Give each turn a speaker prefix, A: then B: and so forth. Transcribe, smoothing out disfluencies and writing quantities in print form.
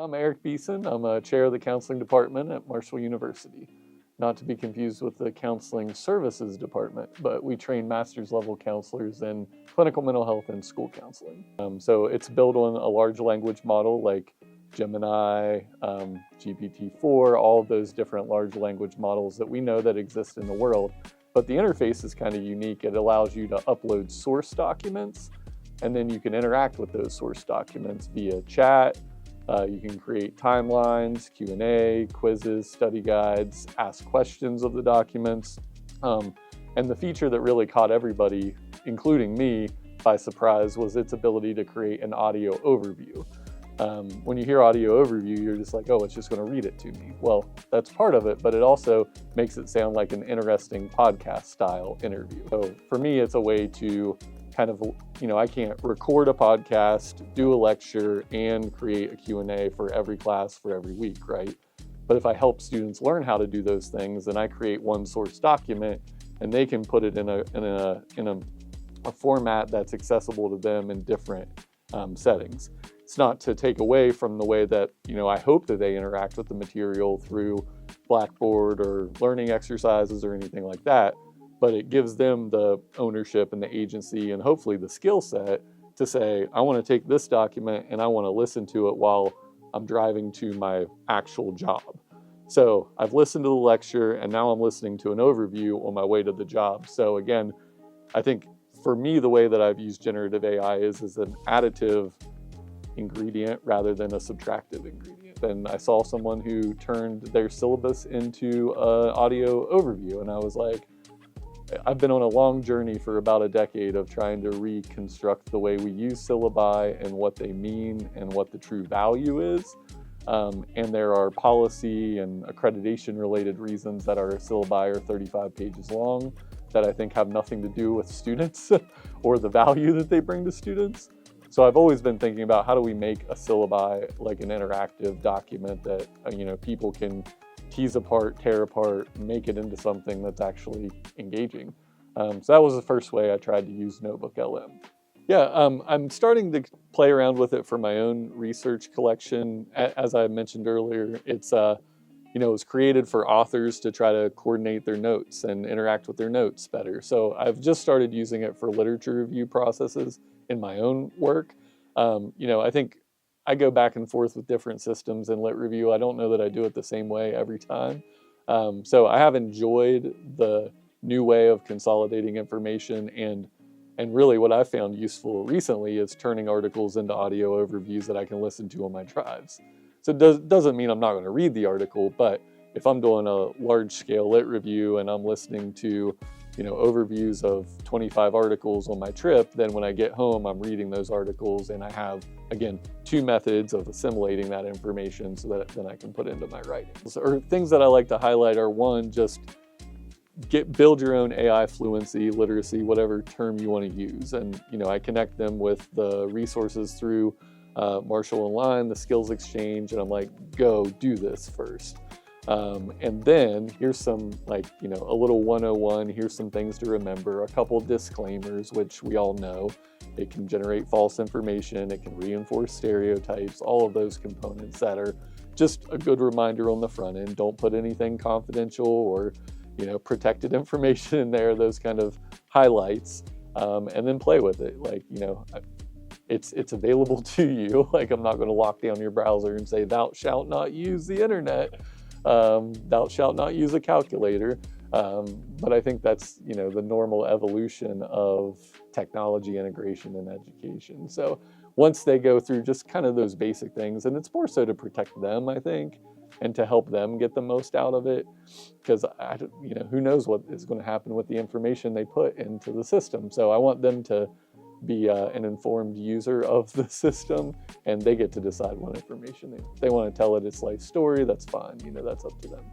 A: I'm Eric Beeson. I'm a chair of the counseling department at Marshall University. Not to be confused with the counseling services department, but we train master's level counselors in clinical mental health and school counseling. So it's built on a large language model like Gemini, GPT-4, all of those different large language models that we know that exist in the world. But the interface is kind of unique. It allows you to upload source documents, and then you can interact with those source documents via chat. You can create timelines, Q&A, quizzes, study guides, ask questions of the documents. And the feature that really caught everybody, including me, by surprise was its ability to create an audio overview. When you hear audio overview, you're just like, oh, it's just going to read it to me. Well, that's part of it, but it also makes it sound like an interesting podcast style interview. So for me, it's a way to kind of, I can't record a podcast, do a lecture, and create a Q&A for every class for every week, right? But if I help students learn how to do those things, then I create one source document, and they can put it in a format that's accessible to them in different settings. It's not to take away from the way that, I hope that they interact with the material through Blackboard or learning exercises or anything like that, but it gives them the ownership and the agency and hopefully the skill set to say, I want to take this document and I want to listen to it while I'm driving to my actual job. So I've listened to the lecture and now I'm listening to an overview on my way to the job. So again, I think for me, the way that I've used generative AI is an additive ingredient rather than a subtractive ingredient. And I saw someone who turned their syllabus into an audio overview, and I was like, I've been on a long journey for about a decade of trying to reconstruct the way we use syllabi and what they mean and what the true value is. And there are policy and accreditation related reasons that our syllabi are 35 pages long that I think have nothing to do with students or the value that they bring to students. So I've always been thinking about how do we make a syllabi like an interactive document that people can tease apart, tear apart, make it into something that's actually engaging. So that was the first way I tried to use Notebook LM. Yeah, I'm starting to play around with it for my own research collection. As I mentioned earlier, it's it was created for authors to try to coordinate their notes and interact with their notes better. So I've just started using it for literature review processes in my own work. I think I go back and forth with different systems in lit review. I don't know that I do it the same way every time. So I have enjoyed the new way of consolidating information, and really what I found useful recently is turning articles into audio overviews that I can listen to on my drives. So it doesn't mean I'm not going to read the article, but if I'm doing a large scale lit review and I'm listening to overviews of 25 articles on my trip, then when I get home, I'm reading those articles and I have, again, two methods of assimilating that information so that then I can put into my writing. Or things that I like to highlight are, one, just build your own AI fluency, literacy, whatever term you want to use. And, I connect them with the resources through Marshall Online, the Skills Exchange, and I'm like, go do this first. And then here's some a little 101, here's some things to remember, a couple disclaimers, which we all know. It can generate false information, it can reinforce stereotypes, all of those components that are just a good reminder on the front end. Don't put anything confidential or, protected information in there, those kind of highlights, and then play with it. It's available to you. I'm not going to lock down your browser and say, thou shalt not use the internet. Thou shalt not use a calculator. But I think that's, the normal evolution of technology integration in education. So once they go through just kind of those basic things, and it's more so to protect them, I think, and to help them get the most out of it, because who knows what is going to happen with the information they put into the system. So I want them to be an informed user of the system, and they get to decide what information they want to tell it its life story. That's fine. That's up to them.